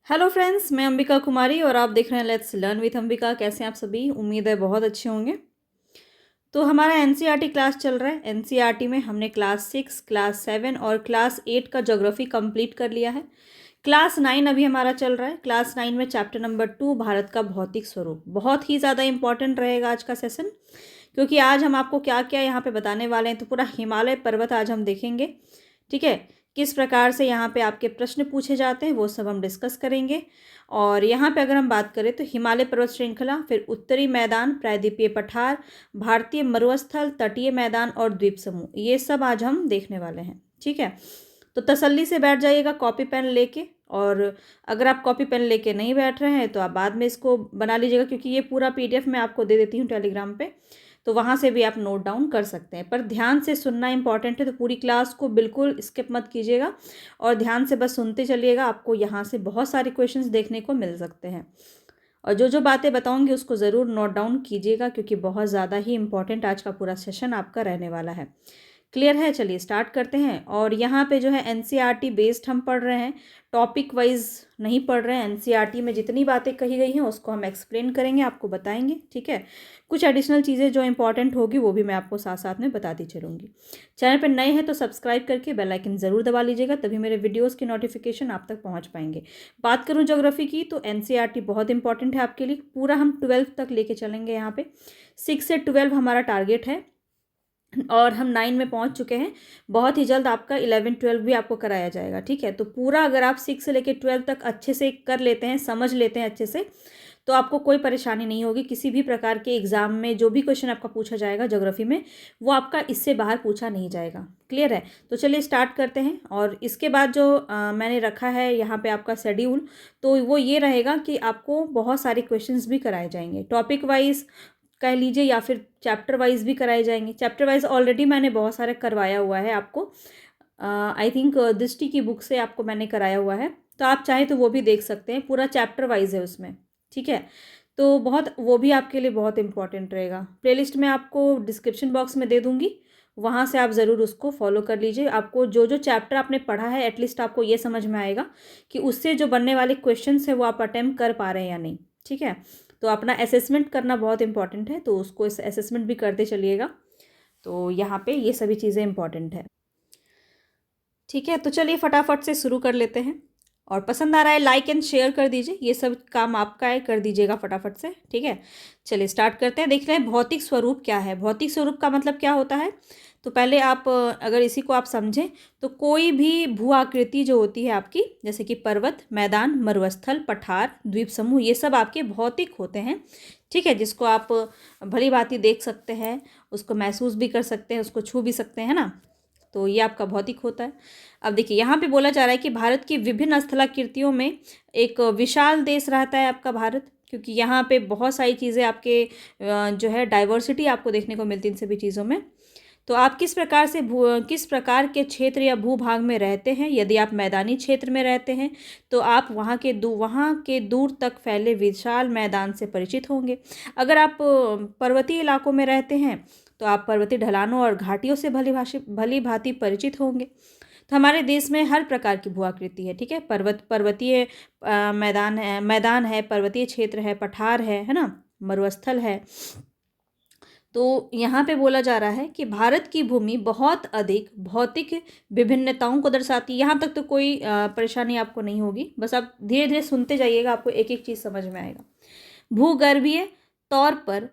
Hello friends, मैं अंबिका कुमारी और आप देख रहे हैं लेट्स लर्न विथ अंबिका। कैसे हैं आप सभी? उम्मीद है बहुत अच्छे होंगे। तो हमारा एनसीईआरटी क्लास चल रहा है। एनसीईआरटी में हमने क्लास 6, क्लास 7 और क्लास 8 का ज्योग्राफी कंप्लीट कर लिया है। क्लास 9 अभी हमारा चल रहा है। क्लास 9 में चैप्टर नंबर 2 भारत का भौतिक स्वरूप बहुत ही ज़्यादा इंपॉर्टेंट रहेगा आज का सेशन, क्योंकि आज हम आपको क्या क्या यहाँ पे बताने वाले हैं। तो पूरा हिमालय पर्वत आज हम देखेंगे, ठीक है। किस प्रकार से यहाँ पे आपके प्रश्न पूछे जाते हैं वो सब हम डिस्कस करेंगे। और यहाँ पे अगर हम बात करें तो हिमालय पर्वत श्रृंखला, फिर उत्तरी मैदान, प्रायद्वीपीय पठार, भारतीय मरुस्थल, तटीय मैदान और द्वीप समूह, ये सब आज हम देखने वाले हैं, ठीक है। तो तसल्ली से बैठ जाइएगा कॉपी पेन लेके। और अगर आप कॉपी पेन लेके नहीं बैठ रहे हैं तो आप बाद में इसको बना लीजिएगा, क्योंकि ये पूरा पीडीएफ मैं आपको दे देती हूँ टेलीग्राम पे, तो वहाँ से भी आप नोट डाउन कर सकते हैं। पर ध्यान से सुनना इंपॉर्टेंट है, तो पूरी क्लास को बिल्कुल स्किप मत कीजिएगा और ध्यान से बस सुनते चलिएगा। आपको यहाँ से बहुत सारे क्वेश्चंस देखने को मिल सकते हैं। और जो जो बातें बताऊंगी उसको ज़रूर नोट डाउन कीजिएगा, क्योंकि बहुत ज़्यादा ही इंपॉर्टेंट आज का पूरा सेशन आपका रहने वाला है। क्लियर है? चलिए स्टार्ट करते हैं। और यहाँ पे जो है एनसीईआरटी बेस्ड हम पढ़ रहे हैं, टॉपिक वाइज नहीं पढ़ रहे हैं। एनसीईआरटी में जितनी बातें कही गई हैं उसको हम एक्सप्लेन करेंगे, आपको बताएंगे, ठीक है। कुछ एडिशनल चीज़ें जो इंपॉर्टेंट होगी वो भी मैं आपको साथ साथ में बताती चलूँगी। चैनल पर नए हैं तो सब्सक्राइब करके बेल आइकन ज़रूर दबा लीजिएगा, तभी मेरे वीडियोज़ की नोटिफिकेशन आप तक पहुँच पाएंगे। बात करूँ ज्योग्राफी की तो एनसीईआरटी बहुत इंपॉर्टेंट है आपके लिए। पूरा हम 12th तक लेके चलेंगे। यहाँ पे 6 से 12 हमारा टारगेट है और हम 9 में पहुंच चुके हैं। बहुत ही जल्द आपका 11-12 भी आपको कराया जाएगा, ठीक है। तो पूरा अगर आप 6 से लेकर 12 तक अच्छे से कर लेते हैं, समझ लेते हैं अच्छे से, तो आपको कोई परेशानी नहीं होगी। किसी भी प्रकार के एग्जाम में जो भी क्वेश्चन आपका पूछा जाएगा ज्योग्राफी में, वो आपका इससे बाहर पूछा नहीं जाएगा। क्लियर है? तो चलिए स्टार्ट करते हैं। और इसके बाद जो मैंने रखा है यहाँ पे आपका शेड्यूल, तो वो ये रहेगा कि आपको बहुत सारे क्वेश्चंस भी कराए जाएंगे, टॉपिक वाइज कह लीजिए या फिर चैप्टर वाइज भी कराए जाएंगे। चैप्टर वाइज ऑलरेडी मैंने बहुत सारे करवाया हुआ है आपको। आई थिंक दृष्टि की बुक से आपको मैंने कराया हुआ है, तो आप चाहे तो वो भी देख सकते हैं। पूरा चैप्टर वाइज है उसमें, ठीक है। तो बहुत वो भी आपके लिए बहुत इंपॉर्टेंट रहेगा। प्लेलिस्ट में आपको डिस्क्रिप्शन बॉक्स में दे दूँगी, वहाँ से आप ज़रूर उसको फॉलो कर लीजिए। आपको जो जो चैप्टर आपने पढ़ा है एटलीस्ट आपको ये समझ में आएगा कि उससे जो बनने वाले क्वेश्चन है वो आप अटेम्प्ट कर पा रहे हैं या नहीं, ठीक है। तो अपना असेसमेंट करना बहुत इंपॉर्टेंट है, तो उसको इस असेसमेंट भी करते चलिएगा। तो यहाँ पे ये सभी चीज़ें इंपॉर्टेंट है, ठीक है। तो चलिए फटाफट से शुरू कर लेते हैं। और पसंद आ रहा है लाइक एंड शेयर कर दीजिए, ये सब काम आपका है, कर दीजिएगा फटाफट से, ठीक है। चलिए स्टार्ट करते हैं। देख रहे हैं भौतिक स्वरूप क्या है। भौतिक स्वरूप का मतलब क्या होता है, तो पहले आप अगर इसी को आप समझें तो कोई भी भू आकृति जो होती है आपकी, जैसे कि पर्वत, मैदान, मरुस्थल, पठार, द्वीप समूह, ये सब आपके भौतिक होते हैं, ठीक है। जिसको आप भली भांति देख सकते हैं, उसको महसूस भी कर सकते हैं, उसको छू भी सकते हैं ना। तो ये आपका भौतिक होता है। अब देखिए यहाँ पे बोला जा रहा है कि भारत की विभिन्न स्थलाकृतियों में एक विशाल देश रहता है आपका भारत, क्योंकि यहाँ पे बहुत सारी चीज़ें आपके जो है डाइवर्सिटी आपको देखने को मिलती है इन सभी चीज़ों में। तो आप किस प्रकार के क्षेत्र या भूभाग में रहते हैं। यदि आप मैदानी क्षेत्र में रहते हैं तो आप वहाँ के दूर तक फैले विशाल मैदान से परिचित होंगे। अगर आप पर्वतीय इलाकों में रहते हैं तो आप पर्वतीय ढलानों और घाटियों से भली भांति परिचित होंगे। तो हमारे देश में हर प्रकार की भू आकृति है, ठीक है। पर्वतीय मैदान है, पर्वतीय क्षेत्र है, पठार है ना, मरुस्थल है। तो यहाँ पे बोला जा रहा है कि भारत की भूमि बहुत अधिक भौतिक विभिन्नताओं को दर्शाती है। यहाँ तक तो कोई परेशानी आपको नहीं होगी, बस आप धीरे धीरे सुनते जाइएगा, आपको एक एक चीज़ समझ में आएगा। भूगर्भीय तौर पर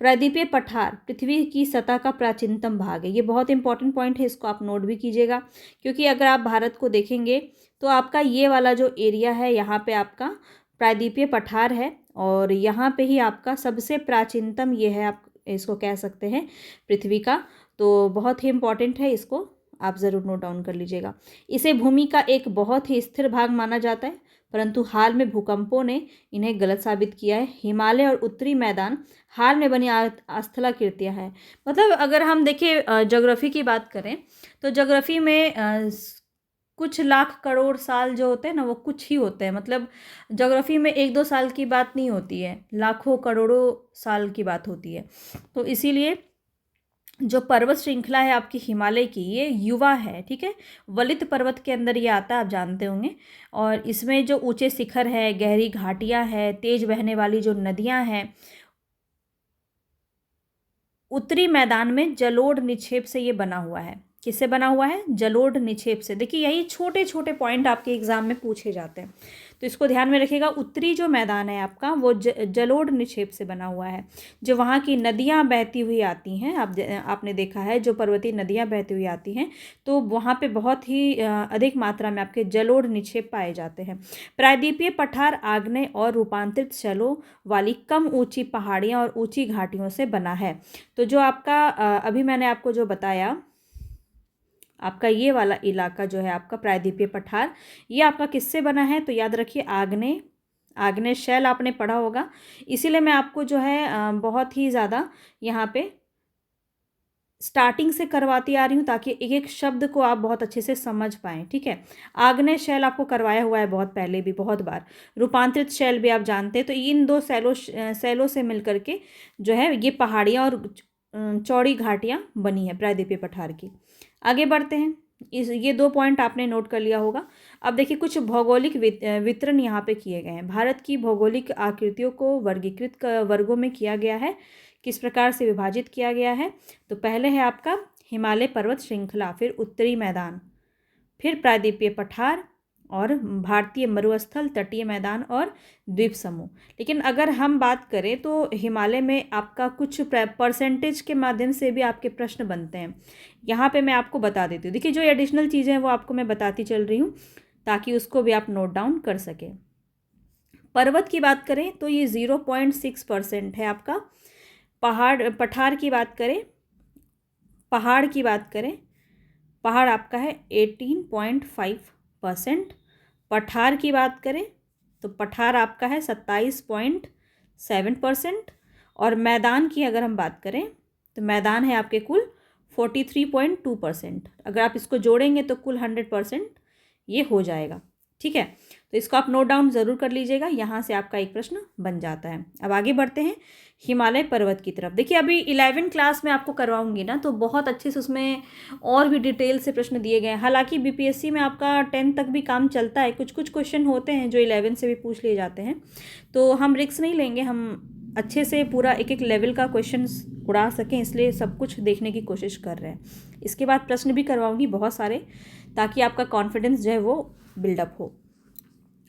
प्रायद्वीपीय पठार पृथ्वी की सतह का प्राचीनतम भाग है। ये बहुत इंपॉर्टेंट पॉइंट है, इसको आप नोट भी कीजिएगा, क्योंकि अगर आप भारत को देखेंगे तो आपका ये वाला जो एरिया है यहाँ पे आपका प्रायद्वीपीय पठार है, और यहाँ पे ही आपका सबसे प्राचीनतम ये है, आप इसको कह सकते हैं पृथ्वी का। तो बहुत ही इंपॉर्टेंट है, इसको आप ज़रूर नोट डाउन कर लीजिएगा। इसे भूमि का एक बहुत ही स्थिर भाग माना जाता है, परंतु हाल में भूकंपों ने इन्हें गलत साबित किया है। हिमालय और उत्तरी मैदान हाल में बनी स्थलाकृतियाँ हैं। मतलब अगर हम देखें ज्योग्राफी की बात करें तो ज्योग्राफी में कुछ लाख करोड़ साल जो होते हैं ना, वो कुछ ही होते हैं। मतलब ज्योग्राफी में 1-2 साल की बात नहीं होती है, लाखों करोड़ों साल की बात होती है। तो इसीलिए जो पर्वत श्रृंखला है आपकी हिमालय की, ये युवा है, ठीक है। वलित पर्वत के अंदर ये आता है, आप जानते होंगे। और इसमें जो ऊंचे शिखर है, गहरी घाटियां हैं, तेज बहने वाली जो नदियां हैं, उत्तरी मैदान में जलोढ़ निक्षेप से ये बना हुआ है। किससे बना हुआ है? जलोढ़ निक्षेप से। देखिए यही छोटे छोटे पॉइंट आपके एग्जाम में पूछे जाते हैं, तो इसको ध्यान में रखिएगा। उत्तरी जो मैदान है आपका वो जलोढ़ निक्षेप से बना हुआ है। जो वहाँ की नदियाँ बहती हुई आती हैं, आपने देखा है जो पर्वतीय नदियाँ बहती हुई आती हैं, तो वहाँ पे बहुत ही अधिक मात्रा में आपके जलोढ़ निक्षेप पाए जाते हैं। प्रायद्वीपीय पठार आग्नेय और रूपांतरित शैलों वाली कम ऊंची पहाड़ियाँ और ऊंची घाटियों से बना है। तो जो आपका अभी मैंने आपको जो बताया, आपका ये वाला इलाका जो है आपका प्रायद्वीपीय पठार, ये आपका किससे बना है? तो याद रखिए आग्नेय शैल आपने पढ़ा होगा। इसीलिए मैं आपको जो है बहुत ही ज़्यादा यहाँ पे स्टार्टिंग से करवाती आ रही हूँ, ताकि एक एक शब्द को आप बहुत अच्छे से समझ पाएँ, ठीक है। आग्नेय शैल आपको करवाया हुआ है बहुत पहले भी, बहुत बार। रूपांतरित शैल भी आप जानते हैं। तो इन दो शैलों से मिलकर के जो है ये पहाड़ियाँ और चौड़ी घाटियाँ बनी है प्रायद्वीपीय पठार की। आगे बढ़ते हैं। ये 2 पॉइंट आपने नोट कर लिया होगा। अब देखिए कुछ भौगोलिक वितरण यहाँ पे किए गए हैं। भारत की भौगोलिक आकृतियों को वर्गीकृत वर्गों में किया गया है। किस प्रकार से विभाजित किया गया है? तो पहले है आपका हिमालय पर्वत श्रृंखला, फिर उत्तरी मैदान, फिर प्रायद्वीपीय पठार और भारतीय मरुस्थल, तटीय मैदान और द्वीप समूह। लेकिन अगर हम बात करें तो हिमालय में आपका कुछ परसेंटेज के माध्यम से भी आपके प्रश्न बनते हैं। यहाँ पे मैं आपको बता देती हूँ। देखिए जो एडिशनल चीज़ें हैं वो आपको मैं बताती चल रही हूँ, ताकि उसको भी आप नोट डाउन कर सकें। पर्वत की बात करें तो ये 0.6% है आपका। पठार की बात करें, पहाड़ आपका है 18.5%। पठार की बात करें तो पठार आपका है 27.7%। और मैदान की अगर हम बात करें तो मैदान है आपके कुल 43.2%। अगर आप इसको जोड़ेंगे तो कुल 100% ये हो जाएगा, ठीक है। तो इसको आप नोट डाउन ज़रूर कर लीजिएगा, यहाँ से आपका एक प्रश्न बन जाता है। अब आगे बढ़ते हैं हिमालय पर्वत की तरफ। देखिए अभी 11 क्लास में आपको करवाऊंगी ना, तो बहुत अच्छे से उसमें और भी डिटेल से प्रश्न दिए गए हैं। हालांकि बीपीएससी में आपका 10 तक भी काम चलता है, कुछ कुछ क्वेश्चन होते हैं जो 11 से भी पूछ लिए जाते हैं, तो हम रिस्क नहीं लेंगे, हम अच्छे से पूरा एक एक लेवल का क्वेश्चन उड़ा सकें, इसलिए सब कुछ देखने की कोशिश कर रहे हैं। इसके बाद प्रश्न भी करवाऊंगी बहुत सारे, ताकि आपका कॉन्फिडेंस जो है वो बिल्डअप हो।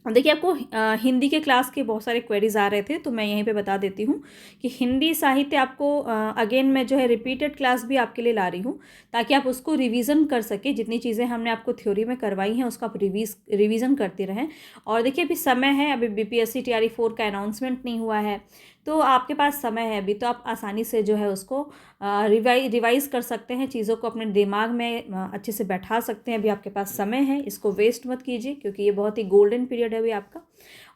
देखिए आपको हिंदी के क्लास के बहुत सारे क्वेरीज आ रहे थे, तो मैं यहीं पे बता देती हूँ कि हिंदी साहित्य आपको अगेन मैं जो है रिपीटेड क्लास भी आपके लिए ला रही हूँ, ताकि आप उसको रिवीजन कर सके। जितनी चीज़ें हमने आपको थ्योरी में करवाई हैं उसको आप रिवीजन करते रहें। और देखिए अभी समय है, अभी बीपीएससी टीआरई 4 का अनाउंसमेंट नहीं हुआ है, तो आपके पास समय है अभी, तो आप आसानी से जो है उसको रिवाइज़ कर सकते हैं, चीज़ों को अपने दिमाग में अच्छे से बैठा सकते हैं। अभी आपके पास समय है, इसको वेस्ट मत कीजिए, क्योंकि ये बहुत ही गोल्डन पीरियड है अभी आपका।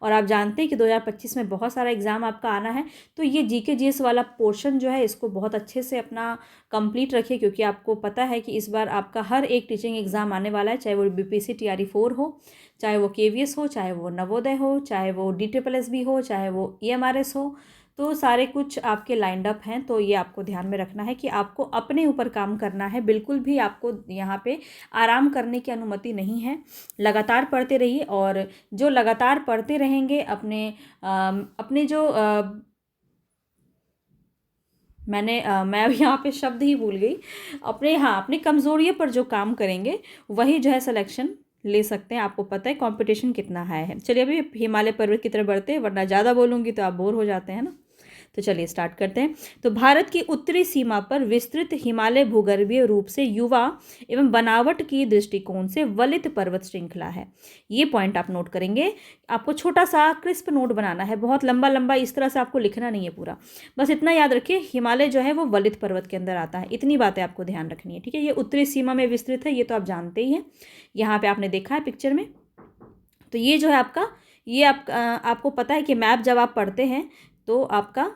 और आप जानते हैं कि 2025 में बहुत सारा एग्ज़ाम आपका आना है, तो ये जीके जीएस वाला पोर्शन जो है इसको बहुत अच्छे से अपना कंप्लीट रखिए, क्योंकि आपको पता है कि इस बार आपका हर एक टीचिंग एग्ज़ाम आने वाला है, चाहे वो बीपीएससी टीआरई 4 हो, चाहे वो केवीएस हो, चाहे वो नवोदय हो, चाहे वो DSSS हो, चाहे वो EMRS हो, तो सारे कुछ आपके लाइंड अप हैं। तो ये आपको ध्यान में रखना है कि आपको अपने ऊपर काम करना है, बिल्कुल भी आपको यहाँ पे आराम करने की अनुमति नहीं है। लगातार पढ़ते रहिए, और जो लगातार पढ़ते रहेंगे अपने जो मैं अब यहाँ पे शब्द ही भूल गई, अपने कमज़ोरियों पर जो काम करेंगे वही जो है सिलेक्शन ले सकते हैं। आपको पता है कंपटीशन कितना हाई है। चलिए अभी हिमालय पर्वत की तरफ बढ़ते हैं, वरना ज़्यादा बोलूँगी तो आप बोर हो जाते हैं ना। तो चलिए स्टार्ट करते हैं। तो भारत की उत्तरी सीमा पर विस्तृत हिमालय भूगर्भीय रूप से युवा एवं बनावट की दृष्टिकोण से वलित पर्वत श्रृंखला है। ये पॉइंट आप नोट करेंगे। आपको छोटा सा क्रिस्प नोट बनाना है, बहुत लंबा लंबा इस तरह से आपको लिखना नहीं है पूरा, बस इतना याद रखिए हिमालय जो है वो वलित पर्वत के अंदर आता है। इतनी बातें आपको ध्यान रखनी है, ठीक है। ये उत्तरी सीमा में विस्तृत है, ये तो आप जानते ही हैं, यहाँ पे आपने देखा है पिक्चर में। तो ये जो है आपका, ये आपको पता है कि मैप जब आप पढ़ते हैं तो आपका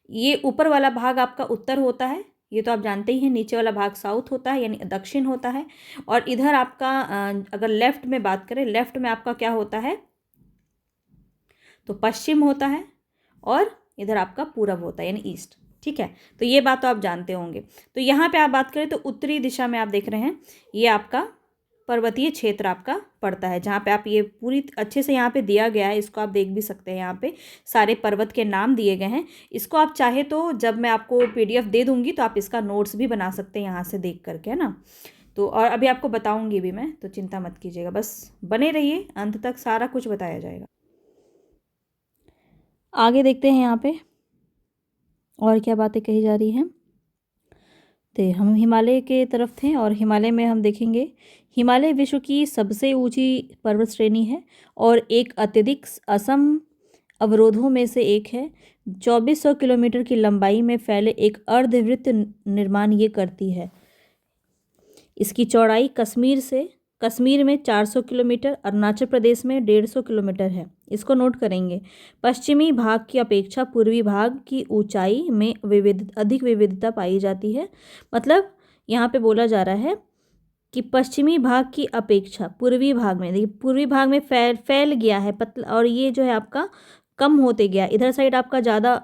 ये ऊपर वाला भाग आपका उत्तर होता है, ये तो आप जानते ही हैं। नीचे वाला भाग साउथ होता है, यानी दक्षिण होता है। और इधर आपका अगर लेफ्ट में बात करें, लेफ्ट में आपका क्या होता है, तो पश्चिम होता है, और इधर आपका पूरब होता है, यानी ईस्ट। ठीक है, तो ये बात तो आप जानते होंगे। तो यहाँ पे आप बात करें तो उत्तरी दिशा में आप देख रहे हैं ये आपका पर्वतीय क्षेत्र आपका पड़ता है, जहाँ पे आप ये पूरी अच्छे से यहाँ पे दिया गया है, इसको आप देख भी सकते हैं। यहाँ पे सारे पर्वत के नाम दिए गए हैं। इसको आप चाहे तो जब मैं आपको PDF दे दूँगी तो आप इसका नोट्स भी बना सकते हैं यहाँ से देख करके, है ना। तो और अभी आपको बताऊँगी भी मैं, तो चिंता मत कीजिएगा, बस बने रहिए, अंत तक सारा कुछ बताया जाएगा। आगे देखते हैं यहाँ पे और क्या बातें कही जा रही हैं। तो हम हिमालय के तरफ थे और हिमालय में हम देखेंगे हिमालय विश्व की सबसे ऊंची पर्वत श्रेणी है और एक अत्यधिक असम अवरोधों में से एक है। 2400 किलोमीटर की लंबाई में फैले एक अर्धवृत्त निर्माण ये करती है। इसकी चौड़ाई कश्मीर में 400 किलोमीटर, अरुणाचल प्रदेश में 150 किलोमीटर है। इसको नोट करेंगे। पश्चिमी भाग की अपेक्षा पूर्वी भाग की ऊंचाई में अधिक विविधता पाई जाती है। मतलब यहाँ पे बोला जा रहा है कि पश्चिमी भाग की अपेक्षा पूर्वी भाग में, देखिए पूर्वी भाग में फैल गया है पतला, और ये जो है आपका कम होते गया, इधर साइड आपका ज़्यादा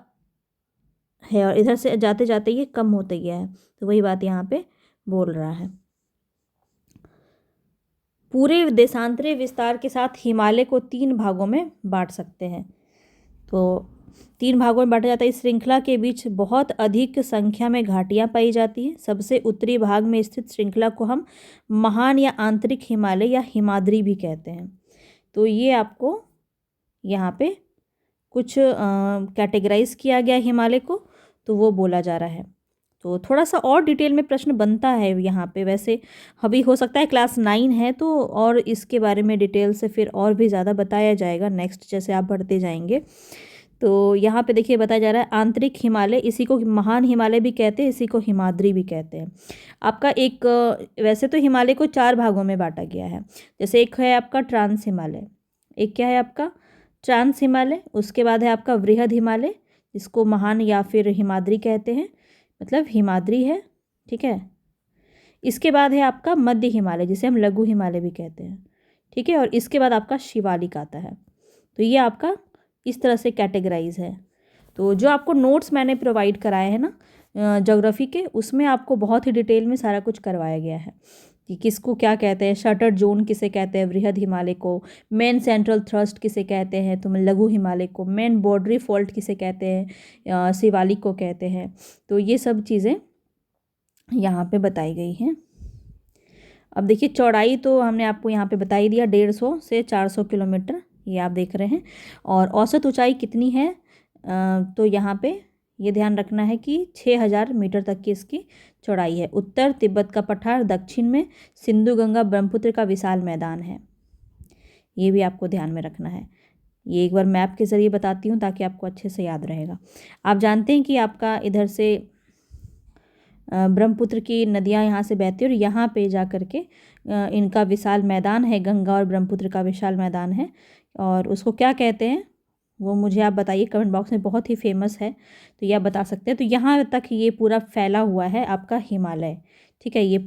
है और इधर से जाते जाते ये कम होते गया है। तो वही बात यहाँ पे बोल रहा है। पूरे देशांतरी विस्तार के साथ हिमालय को 3 भागों में बांट सकते हैं। तो 3 भागों में बांटा जाता है। इस श्रृंखला के बीच बहुत अधिक संख्या में घाटियां पाई जाती हैं। सबसे उत्तरी भाग में स्थित श्रृंखला को हम महान या आंतरिक हिमालय या हिमाद्री भी कहते हैं। तो ये आपको यहाँ पे कुछ कैटेगराइज किया गया हिमालय को, तो वो बोला जा रहा है। तो थोड़ा सा और डिटेल में प्रश्न बनता है यहाँ पे। वैसे अभी हो सकता है क्लास 9 है तो और इसके बारे में डिटेल से फिर और भी ज़्यादा बताया जाएगा नेक्स्ट जैसे आप बढ़ते जाएंगे। तो यहाँ पे देखिए बताया जा रहा है आंतरिक हिमालय, इसी को महान हिमालय भी कहते हैं, इसी को हिमाद्री भी कहते हैं। आपका एक वैसे तो हिमालय को 4 भागों में बांटा गया है। जैसे एक है आपका ट्रांस हिमालय, एक क्या है आपका ट्रांस हिमालय, उसके बाद है आपका वृहद हिमालय, इसको महान या फिर हिमाद्री कहते हैं, मतलब हिमाद्री है, ठीक है। इसके बाद है आपका मध्य हिमालय, जिसे हम लघु हिमालय भी कहते हैं, ठीक है। और इसके बाद आपका शिवालिक आता है। तो ये आपका इस तरह से कैटेगराइज है। तो जो आपको नोट्स मैंने प्रोवाइड कराए हैं ना ज्योग्राफी के, उसमें आपको बहुत ही डिटेल में सारा कुछ करवाया गया है कि किसको क्या कहते हैं, शटर जोन किसे कहते हैं, वृहद हिमालय को, मेन सेंट्रल थ्रस्ट किसे कहते हैं, तो लघु हिमालय को, मेन बॉर्डरी फॉल्ट किसे कहते हैं, शिवालिक को कहते हैं। तो ये सब चीज़ें यहाँ पे बताई गई हैं। अब देखिए चौड़ाई तो हमने आपको यहाँ पे बता ही दिया, 150 से 400 किलोमीटर ये आप देख रहे हैं। और औसत ऊंचाई कितनी है, तो यहाँ पे ये ध्यान रखना है कि 6000 मीटर तक की इसकी चौड़ाई है। उत्तर तिब्बत का पठार, दक्षिण में सिंधु गंगा ब्रह्मपुत्र का विशाल मैदान है। ये भी आपको ध्यान में रखना है। ये एक बार मैप के ज़रिए बताती हूँ ताकि आपको अच्छे से याद रहेगा। आप जानते हैं कि आपका इधर से ब्रह्मपुत्र की नदियाँ यहाँ से बहती हैं और यहाँ पे जा कर के इनका विशाल मैदान है, गंगा और ब्रह्मपुत्र का विशाल मैदान है। और उसको क्या कहते हैं वो मुझे आप बताइए कमेंट बॉक्स में, बहुत ही फेमस है तो ये आप बता सकते हैं। तो यहाँ तक ये पूरा फैला हुआ है आपका हिमालय, ठीक है। ये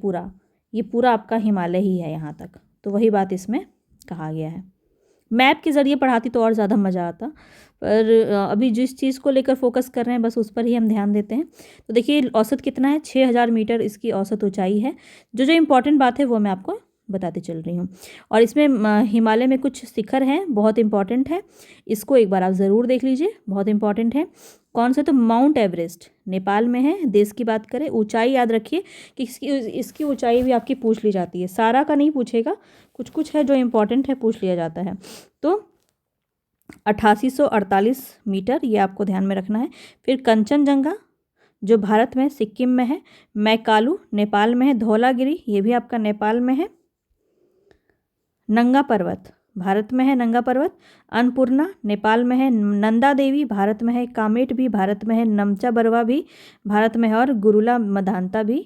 पूरा आपका हिमालय ही है यहाँ तक। तो वही बात इसमें कहा गया है। मैप के ज़रिए पढ़ाती तो और ज़्यादा मज़ा आता, पर अभी जिस चीज़ को लेकर फोकस कर रहे हैं बस उस पर ही हम ध्यान देते हैं। तो देखिए औसत कितना है, 6000 मीटर इसकी औसत ऊंचाई है। जो इम्पोर्टेंट बात है वो मैं आपको बताती चल रही हूँ। और इसमें हिमालय में कुछ शिखर हैं, बहुत इंपॉर्टेंट है, इसको एक बार आप ज़रूर देख लीजिए, बहुत इंपॉर्टेंट है। कौन से, तो माउंट एवरेस्ट नेपाल में है। देश की बात करें, ऊंचाई याद रखिए कि इसकी ऊंचाई भी आपकी पूछ ली जाती है, सारा का नहीं पूछेगा, कुछ कुछ है जो इम्पोर्टेंट है पूछ लिया जाता है। तो 8848 मीटर ये आपको ध्यान में रखना है। फिर कंचनजंगा जो भारत में सिक्किम में है, मैकालू नेपाल में है, धौलागिरी ये भी आपका नेपाल में है, नंगा पर्वत भारत में है, नंगा पर्वत, अन्नपूर्णा नेपाल में है, नंदा देवी भारत में है, कामेट भी भारत में है, नमचा बरवा भी भारत में है और गुरुला मधानता भी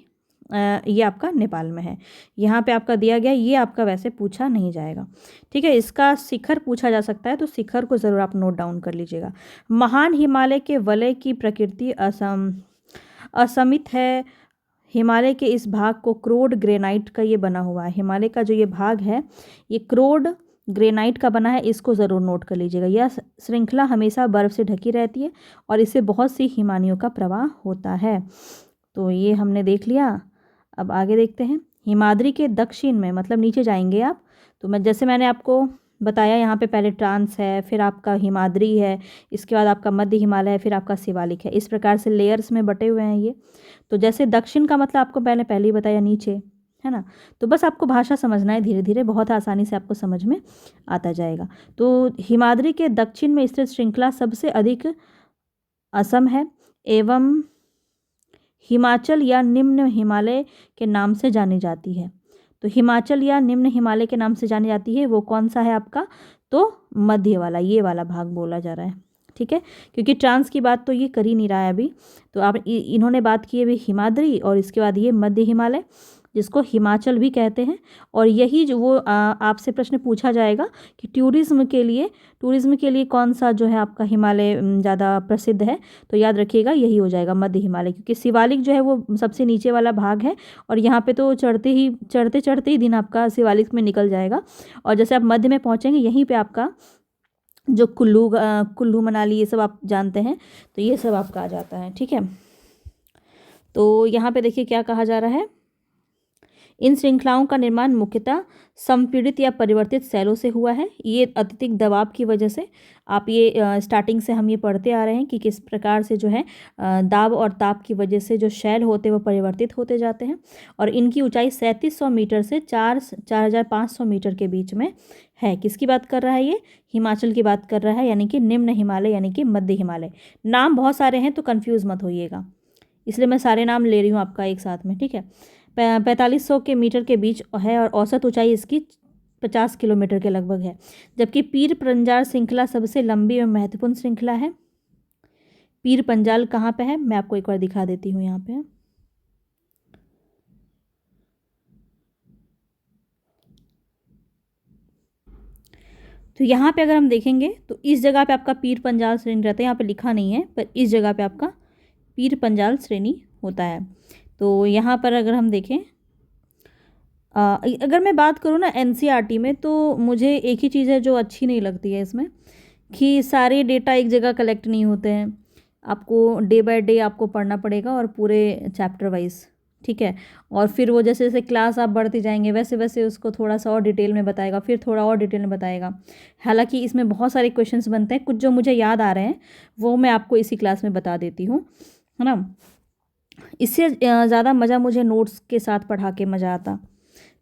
ये आपका नेपाल में है। यहाँ पे आपका दिया गया, ये आपका वैसे पूछा नहीं जाएगा, ठीक है। इसका शिखर पूछा जा सकता है तो शिखर को ज़रूर आप नोट डाउन कर लीजिएगा। महान हिमालय के वलय की प्रकृति असमित है। हिमालय के इस भाग को क्रोड ग्रेनाइट का ये बना हुआ है। हिमालय का जो ये भाग है ये क्रोड ग्रेनाइट का बना है, इसको ज़रूर नोट कर लीजिएगा। यह श्रृंखला हमेशा बर्फ़ से ढकी रहती है और इससे बहुत सी हिमानियों का प्रवाह होता है। तो ये हमने देख लिया। अब आगे देखते हैं। हिमाद्री के दक्षिण में, मतलब नीचे जाएंगे आप, तो मैंने आपको बताया, यहाँ पे पहले ट्रांस है, फिर आपका हिमाद्री है, इसके बाद आपका मध्य हिमालय है, फिर आपका शिवालिक है। इस प्रकार से लेयर्स में बटे हुए हैं ये। तो जैसे दक्षिण का मतलब आपको पहले ही बताया, नीचे है ना। तो बस आपको भाषा समझना है, धीरे धीरे बहुत आसानी से आपको समझ में आता जाएगा। तो हिमाद्री के दक्षिण में स्थित श्रृंखला सबसे अधिक असम है एवं हिमाचल या निम्न हिमालय के नाम से जानी जाती है। तो हिमाचल या निम्न हिमालय के नाम से जानी जाती है, वो कौन सा है आपका? तो मध्य वाला, ये वाला भाग बोला जा रहा है, ठीक है। क्योंकि ट्रांस की बात तो ये कर ही नहीं रहा है अभी, तो आप इन्होंने बात की है अभी हिमाद्री, और इसके बाद ये मध्य हिमालय, जिसको हिमाचल भी कहते हैं। और यही जो वो आपसे प्रश्न पूछा जाएगा कि टूरिज्म के लिए कौन सा जो है आपका हिमालय ज़्यादा प्रसिद्ध है, तो याद रखिएगा यही हो जाएगा, मध्य हिमालय। क्योंकि शिवालिक जो है वो सबसे नीचे वाला भाग है, और यहाँ पे तो चढ़ते ही दिन आपका शिवालिक में निकल जाएगा। और जैसे आप मध्य में पहुँचेंगे, यहीं पर आपका जो कुल्लू मनाली ये सब आप जानते हैं, तो ये सब आपका आ जाता है, ठीक है। तो यहाँ पे देखिए क्या कहा जा रहा है। इन श्रृंखलाओं का निर्माण मुख्यतः संपीड़ित या परिवर्तित शैलों से हुआ है। ये अत्यधिक दबाव की वजह से, आप ये स्टार्टिंग से हम ये पढ़ते आ रहे हैं कि किस प्रकार से जो है दाब और ताप की वजह से जो शैल होते हैं वो परिवर्तित होते जाते हैं। और इनकी ऊंचाई 3700 मीटर से 4500 मीटर के बीच में है। किसकी बात कर रहा है ये? हिमाचल की बात कर रहा है, यानी कि निम्न हिमालय यानी कि मध्य हिमालय। नाम बहुत सारे हैं तो कन्फ्यूज़ मत होइएगा, इसलिए मैं सारे नाम ले रही हूँ आपका एक साथ में, ठीक है। 4500 के मीटर के बीच है और औसत ऊंचाई इसकी 50 किलोमीटर के लगभग है। जबकि पीर पंजाल श्रृंखला सबसे लंबी और महत्वपूर्ण श्रृंखला है। पीर पंजाल कहाँ पे है, मैं आपको एक बार दिखा देती हूँ यहाँ पे। तो यहाँ पे अगर हम देखेंगे तो इस जगह पे आपका पीर पंजाल श्रेणी रहता है, यहाँ पे लिखा नहीं है, पर इस जगह पे आपका पीर पंजाल श्रेणी होता है। तो यहाँ पर अगर हम देखें, अगर मैं बात करूँ ना एनसीईआरटी में, तो मुझे एक ही चीज़ है जो अच्छी नहीं लगती है इसमें, कि सारे डेटा एक जगह कलेक्ट नहीं होते हैं। आपको डे बाय डे आपको पढ़ना पड़ेगा और पूरे चैप्टर वाइज, ठीक है। और फिर वो जैसे जैसे क्लास आप बढ़ती जाएंगे वैसे वैसे उसको थोड़ा सा और डिटेल में बताएगा, फिर थोड़ा और डिटेल में बताएगा। हालांकि इसमें बहुत सारे क्वेश्चंस बनते हैं, कुछ जो मुझे याद आ रहे हैं वो मैं आपको इसी क्लास में बता देती हूँ, है ना। इससे ज़्यादा मज़ा मुझे नोट्स के साथ पढ़ा के मज़ा आता।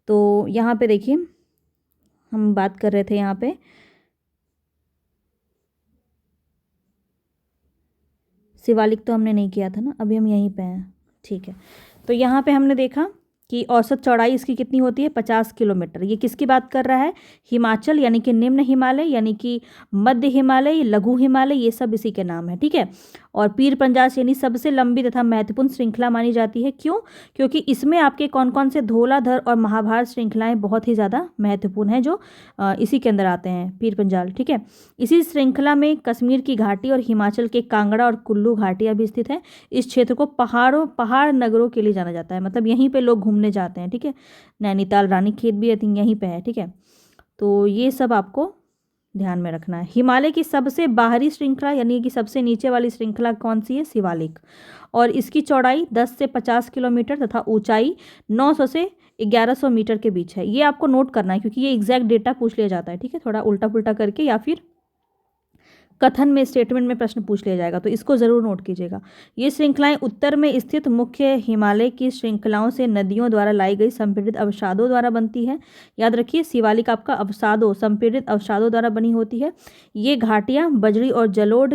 तो यहाँ पे देखिए हम बात कर रहे थे, यहाँ पे शिवालिक तो हमने नहीं किया था ना, अभी हम यहीं पे हैं, ठीक है। तो यहाँ पे हमने देखा कि औसत चौड़ाई इसकी कितनी होती है, 50 किलोमीटर। ये किसकी बात कर रहा है? हिमाचल यानी कि निम्न हिमालय, यानी कि मध्य हिमालय, लघु हिमालय, ये सब इसी के नाम है, ठीक है। और पीर पंजाल श्रेणी सबसे लंबी तथा महत्वपूर्ण श्रृंखला मानी जाती है। क्यों? क्योंकि इसमें आपके कौन कौन से धौलाधर और महाभारत श्रृंखलाएं बहुत ही ज़्यादा महत्वपूर्ण हैं, जो इसी के अंदर आते हैं, पीर पंजाल, ठीक है। इसी श्रृंखला में कश्मीर की घाटी और हिमाचल के कांगड़ा और कुल्लू घाटियाँ भी स्थित हैं। इस क्षेत्र को पहाड़ नगरों के लिए जाना जाता है, मतलब यहीं पर लोग घूमने जाते हैं, ठीक है। नैनीताल, रानीखेत भी आई थिंक यहीं पे है, ठीक है। तो ये सब आपको ध्यान में रखना है। हिमालय की सबसे बाहरी श्रृंखला यानी कि सबसे नीचे वाली श्रृंखला कौन सी है? शिवालिक। और इसकी चौड़ाई 10 से 50 किलोमीटर तथा ऊंचाई 900 से 1100 मीटर के बीच है। ये आपको नोट करना है क्योंकि ये एग्जैक्ट डेटा पूछ लिया जाता है, ठीक है। थोड़ा उल्टा पुल्टा करके या फिर कथन में, स्टेटमेंट में प्रश्न पूछ लिया जाएगा, तो इसको ज़रूर नोट कीजिएगा। ये श्रृंखलाएं उत्तर में स्थित मुख्य हिमालय की श्रृंखलाओं से नदियों द्वारा लाई गई संपीड़ित अवसादों द्वारा बनती है। याद रखिए, शिवालिक आपका अवसादों, संपीड़ित अवसादों द्वारा बनी होती है। ये घाटियाँ बजरी और जलोढ़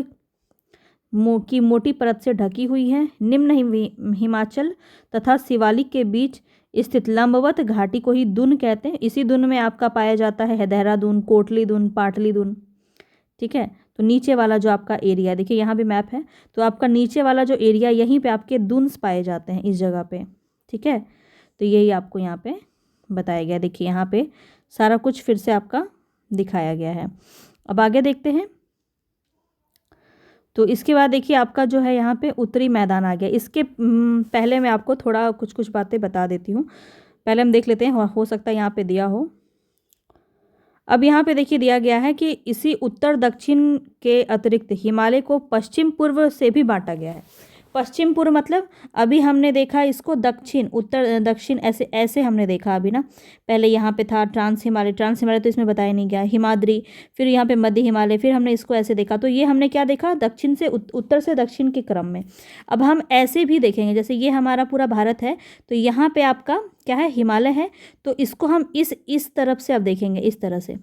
की मोटी परत से ढकी हुई है। निम्न हिमाचल तथा शिवालिक के बीच स्थित लंबवत घाटी को ही दून कहते हैं। इसी दून में आपका पाया जाता है देहरादून, कोटली दून, पाटली दून, ठीक है। तो नीचे वाला जो आपका एरिया, देखिए यहाँ भी मैप है, तो आपका नीचे वाला जो एरिया, यहीं पे आपके दुन्स पाए जाते हैं, इस जगह पे, ठीक है। तो यही आपको यहाँ पे बताया गया। देखिए यहाँ पे सारा कुछ फिर से आपका दिखाया गया है। अब आगे देखते हैं। तो इसके बाद देखिए आपका जो है यहाँ पे उत्तरी मैदान आ गया। इसके पहले मैं आपको थोड़ा कुछ बातें बता देती हूँ। पहले हम देख लेते हैं, हो सकता है यहाँ पे दिया हो। अब यहाँ पे देखिए दिया गया है कि इसी उत्तर दक्षिण के अतिरिक्त हिमालय को पश्चिम पूर्व से भी बांटा गया है। पश्चिम पूर्व मतलब अभी हमने देखा इसको दक्षिण उत्तर दक्षिण ऐसे ऐसे हमने देखा अभी ना। पहले यहाँ पे था ट्रांस हिमालय तो इसमें बताया नहीं गया, हिमाद्री, फिर यहाँ पे मध्य हिमालय, फिर हमने इसको ऐसे देखा। तो ये हमने क्या देखा, दक्षिण से उत्तर से दक्षिण के क्रम में। अब हम ऐसे भी देखेंगे, जैसे ये हमारा पूरा भारत है, तो यहाँ पे आपका क्या है, हिमालय है, तो इसको हम इस तरफ से अब देखेंगे, इस तरह से।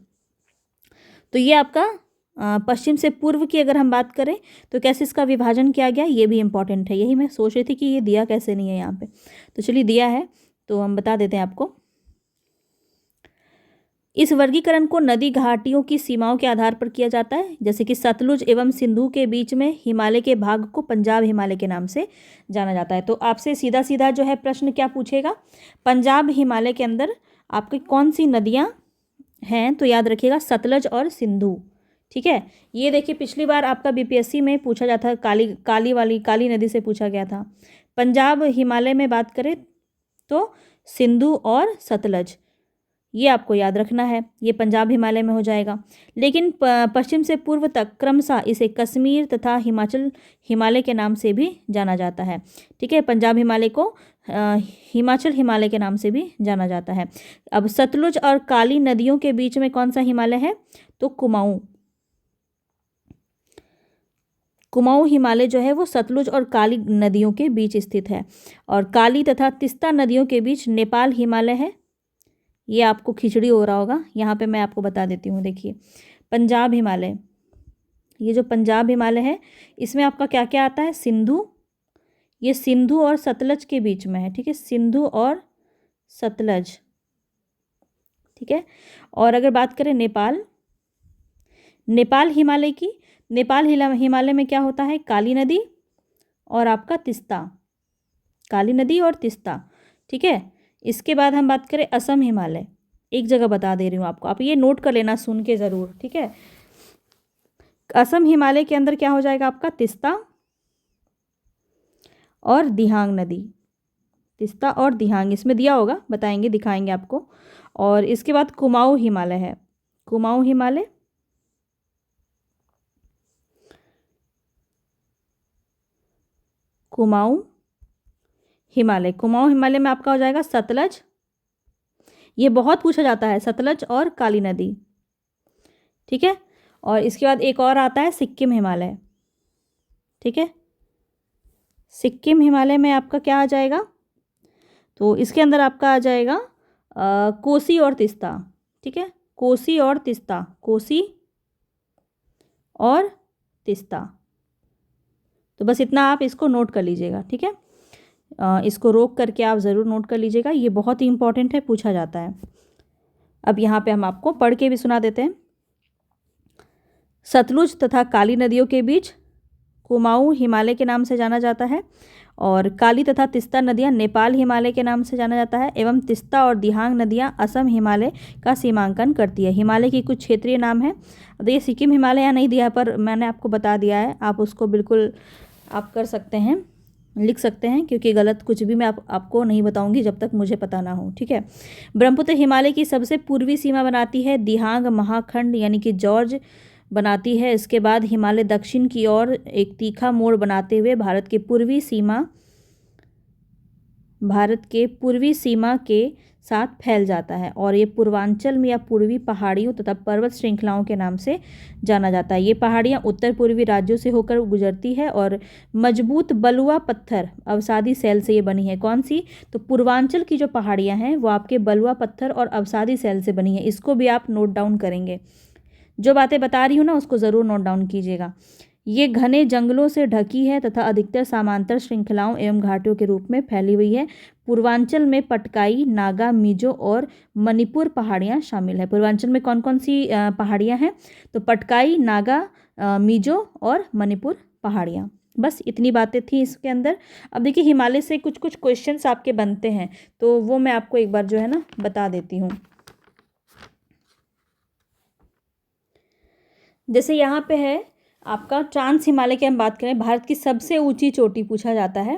तो ये आपका पश्चिम से पूर्व की अगर हम बात करें तो कैसे इसका विभाजन किया गया, ये भी इम्पॉर्टेंट है। यही मैं सोच रही थी कि ये दिया कैसे नहीं है यहाँ पे, तो चलिए दिया है तो हम बता देते हैं आपको। इस वर्गीकरण को नदी घाटियों की सीमाओं के आधार पर किया जाता है, जैसे कि सतलुज एवं सिंधु के बीच में हिमालय के भाग को पंजाब हिमालय के नाम से जाना जाता है। तो आपसे सीधा सीधा जो है प्रश्न क्या पूछेगा, पंजाब हिमालय के अंदर आपकी कौन सी नदियाँ हैं, तो याद रखिएगा सतलज और सिंधु। ठीक है, ये देखिए पिछली बार आपका बीपीएससी में पूछा जाता है, काली नदी से पूछा गया था। पंजाब हिमालय में बात करें तो सिंधु और सतलज, ये आपको याद रखना है, ये पंजाब हिमालय में हो जाएगा। लेकिन पश्चिम से पूर्व तक क्रमशः इसे कश्मीर तथा हिमाचल हिमालय के नाम से भी जाना जाता है। ठीक है, पंजाब हिमालय को हिमाचल हिमालय के नाम से भी जाना जाता है। अब सतलुज और काली नदियों के बीच में कौन सा हिमालय है, तो कुमाऊं हिमालय जो है वो सतलुज और काली नदियों के बीच स्थित है। और काली तथा तिस्ता नदियों के बीच नेपाल हिमालय है। ये आपको खिचड़ी हो रहा होगा, यहाँ पे मैं आपको बता देती हूँ। देखिए पंजाब हिमालय, ये जो पंजाब हिमालय है इसमें आपका क्या क्या आता है, सिंधु, ये सिंधु और सतलज के बीच में है। ठीक है, सिंधु और सतलज। ठीक है, और अगर बात करें नेपाल हिमालय की, नेपाल हिमालय में क्या होता है, काली नदी और आपका तिस्ता, काली नदी और तिस्ता। ठीक है, इसके बाद हम बात करें असम हिमालय, एक जगह बता दे रही हूँ आपको, आप ये नोट कर लेना सुन के ज़रूर। ठीक है, असम हिमालय के अंदर क्या हो जाएगा आपका, तिस्ता और दिहांग नदी, तिस्ता और दिहांग, इसमें दिया होगा, बताएंगे दिखाएंगे आपको। और इसके बाद कुमाऊं हिमालय है, कुमाऊं हिमालय, कुमाऊं हिमालय में आपका हो जाएगा सतलज, ये बहुत पूछा जाता है, सतलज और काली नदी। ठीक है, और इसके बाद एक और आता है सिक्किम हिमालय। ठीक है, सिक्किम हिमालय में आपका क्या आ जाएगा, तो इसके अंदर आपका आ जाएगा कोसी और तिस्ता। ठीक है, कोसी और तिस्ता, कोसी और तिस्ता। तो बस इतना आप इसको नोट कर लीजिएगा। ठीक है, इसको रोक करके आप ज़रूर नोट कर लीजिएगा, ये बहुत ही इंपॉर्टेंट है, पूछा जाता है। अब यहाँ पे हम आपको पढ़ के भी सुना देते हैं। सतलुज तथा काली नदियों के बीच कुमाऊं हिमालय के नाम से जाना जाता है, और काली तथा तिस्ता नदियाँ नेपाल हिमालय के नाम से जाना जाता है, एवं तिस्ता और दिहांग नदियाँ असम हिमालय का सीमांकन करती है। हिमालय की कुछ क्षेत्रीय नाम है, देखिए सिक्किम हिमालय यहाँ नहीं दिया, पर मैंने आपको बता दिया है, आप उसको बिल्कुल आप कर सकते हैं, लिख सकते हैं, क्योंकि गलत कुछ भी मैं आपको नहीं बताऊंगी जब तक मुझे पता ना हो। ठीक है, ब्रह्मपुत्र हिमालय की सबसे पूर्वी सीमा बनाती है दिहांग महाखंड, यानी कि जॉर्ज बनाती है। इसके बाद हिमालय दक्षिण की ओर एक तीखा मोड़ बनाते हुए भारत के पूर्वी सीमा के साथ फैल जाता है, और ये पूर्वांचल में या पूर्वी पहाड़ियों तथा पर्वत श्रृंखलाओं के नाम से जाना जाता है। ये पहाड़ियाँ उत्तर पूर्वी राज्यों से होकर गुजरती है, और मजबूत बलुआ पत्थर अवसादी सेल से ये बनी है। कौन सी, तो पूर्वांचल की जो पहाड़ियाँ हैं वो आपके बलुआ पत्थर और अवसादी सेल से बनी है। इसको भी आप नोट डाउन करेंगे, जो बातें बता रही हूँ ना उसको ज़रूर नोट डाउन कीजिएगा। ये घने जंगलों से ढकी है तथा अधिकतर समांतर श्रृंखलाओं एवं घाटियों के रूप में फैली हुई है। पूर्वांचल में पटकाई, नागा, मिजो और मणिपुर पहाड़ियाँ शामिल है। पूर्वांचल में कौन कौन सी पहाड़ियाँ हैं, तो पटकाई, नागा, मिजो और मणिपुर पहाड़ियाँ। बस इतनी बातें थी इसके अंदर। अब देखिए हिमालय से कुछ कुछ क्वेश्चंस आपके बनते हैं, तो वो मैं आपको एक बार जो है ना बता देती हूँ। जैसे यहाँ पे है आपका ट्रांस हिमालय की हम बात करें, भारत की सबसे ऊंची चोटी पूछा जाता है,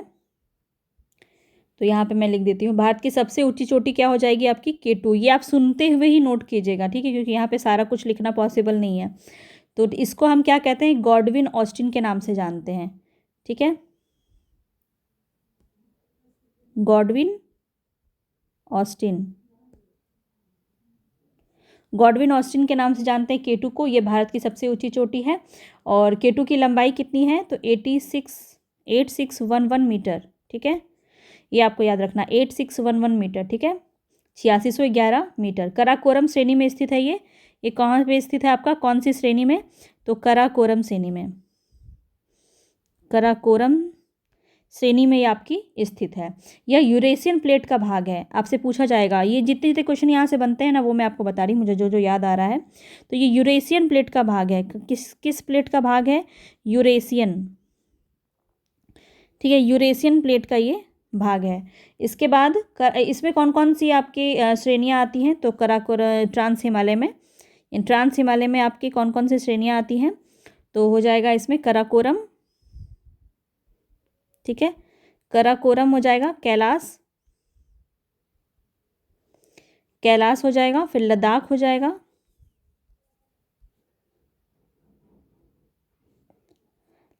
तो यहाँ पे मैं लिख देती हूँ, भारत की सबसे ऊंची चोटी क्या हो जाएगी आपकी K2। ये आप सुनते हुए ही नोट कीजिएगा, ठीक है, क्योंकि यहाँ पे सारा कुछ लिखना पॉसिबल नहीं है। तो इसको हम क्या कहते हैं, गॉडविन ऑस्टिन के नाम से जानते हैं, ठीक है, गॉडविन ऑस्टिन, गॉडविन ऑस्टिन के नाम से जानते हैं K2 को। ये भारत की सबसे ऊंची चोटी है और K2 की लंबाई कितनी है, तो 8611 मीटर, ठीक है, ये आपको याद रखना, 8611 मीटर, ठीक है, 8611 मीटर। कराकोरम श्रेणी में स्थित है ये कहाँ पे स्थित है आपका, कौन सी श्रेणी में, तो कराकोरम श्रेणी में, कराकोरम श्रेणी में ये आपकी स्थित है। यह यूरेशियन प्लेट का भाग है, आपसे पूछा जाएगा, ये जितने जितने क्वेश्चन यहाँ से बनते हैं ना वो मैं आपको बता रही हूँ, मुझे जो जो याद आ रहा है। तो ये यूरेशियन प्लेट का भाग है, किस प्लेट का भाग है, यूरेशियन, ठीक है, यूरेशियन प्लेट का ये भाग है। इसके बाद इसमें कौन कौन सी आपकी श्रेणियाँ आती हैं, तो ट्रांस हिमालय में, ट्रांस हिमालय में आपकी कौन कौन सी श्रेणियाँ आती हैं, तो हो जाएगा इसमें कराकोरम, ठीक है, कराकोरम हो जाएगा, कैलाश हो जाएगा, फिर लद्दाख हो जाएगा,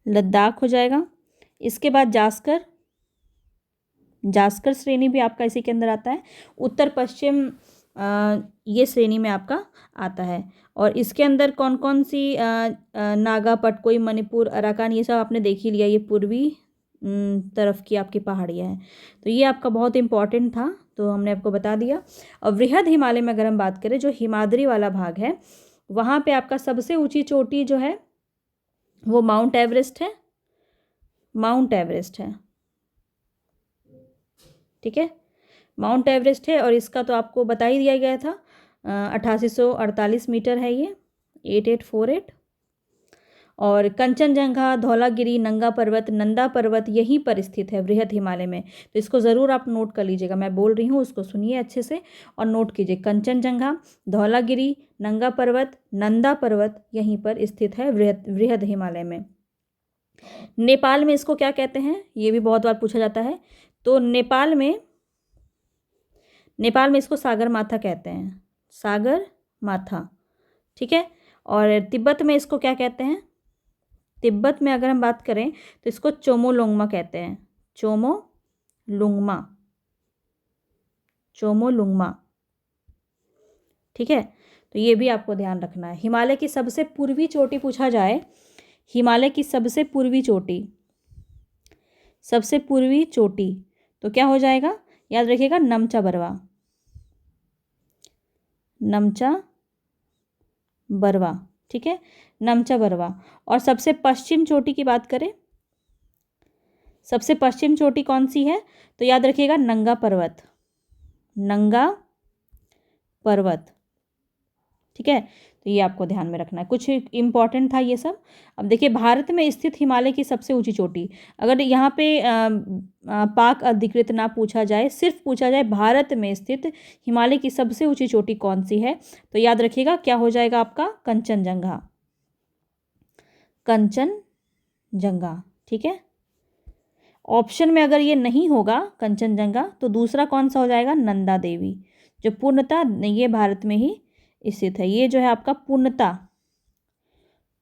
लद्दाख हो जाएगा। इसके बाद जास्कर श्रेणी भी आपका इसी के अंदर आता है, उत्तर पश्चिम ये श्रेणी में आपका आता है। और इसके अंदर कौन कौन सी नागा, पटकोई, मणिपुर, अराकान, ये सब आपने देख ही लिया, ये पूर्वी तरफ की आपकी पहाड़ियाँ हैं। तो ये आपका बहुत इंपॉर्टेंट था, तो हमने आपको बता दिया। और वृहद हिमालय में अगर हम बात करें, जो हिमाद्री वाला भाग है, वहाँ पे आपका सबसे ऊंची चोटी जो है वो माउंट एवरेस्ट है, माउंट एवरेस्ट है, ठीक है, माउंट एवरेस्ट है। और इसका तो आपको बता ही दिया गया था, 8848 मीटर है ये, 8848। और कंचनजंगा, धौलागिरी, नंगा पर्वत, नंदा पर्वत यहीं पर स्थित है वृहद हिमालय में। तो इसको ज़रूर आप नोट कर लीजिएगा, मैं बोल रही हूँ उसको सुनिए अच्छे से और नोट कीजिए। कंचनजंगा, धौलागिरी, नंगा पर्वत, नंदा पर्वत यहीं पर स्थित है वृहद हिमालय में। नेपाल में इसको क्या कहते हैं, ये भी बहुत बार पूछा जाता है। तो नेपाल में इसको सागर माथा कहते हैं, सागर माथा, ठीक है। और तिब्बत में इसको क्या कहते हैं, तिब्बत में अगर हम बात करें तो इसको चोमोलोंगमा कहते हैं, चोमोलुंगमा, ठीक है। तो ये भी आपको ध्यान रखना है। हिमालय की सबसे पूर्वी चोटी पूछा जाए, हिमालय की सबसे पूर्वी चोटी तो क्या हो जाएगा, याद रखिएगा, नमचा बरवा, ठीक है, नमचा बरवा। और सबसे पश्चिम चोटी की बात करें, सबसे पश्चिम चोटी कौन सी है, तो याद रखिएगा नंगा पर्वत, ठीक है। तो ये आपको ध्यान में रखना है, कुछ इंपॉर्टेंट था ये सब। अब देखिए, भारत में स्थित हिमालय की सबसे ऊंची चोटी, अगर यहाँ पे पाक अधिकृत ना पूछा जाए, सिर्फ पूछा जाए भारत में स्थित हिमालय की सबसे ऊंची चोटी कौन सी है, तो याद रखिएगा क्या हो जाएगा आपका, कंचनजंगा, ठीक है। ऑप्शन में अगर ये नहीं होगा कंचनजंगा, तो दूसरा कौन सा हो जाएगा, नंदा देवी, जो पूर्णतः ये भारत में ही स्थित है। ये जो है आपका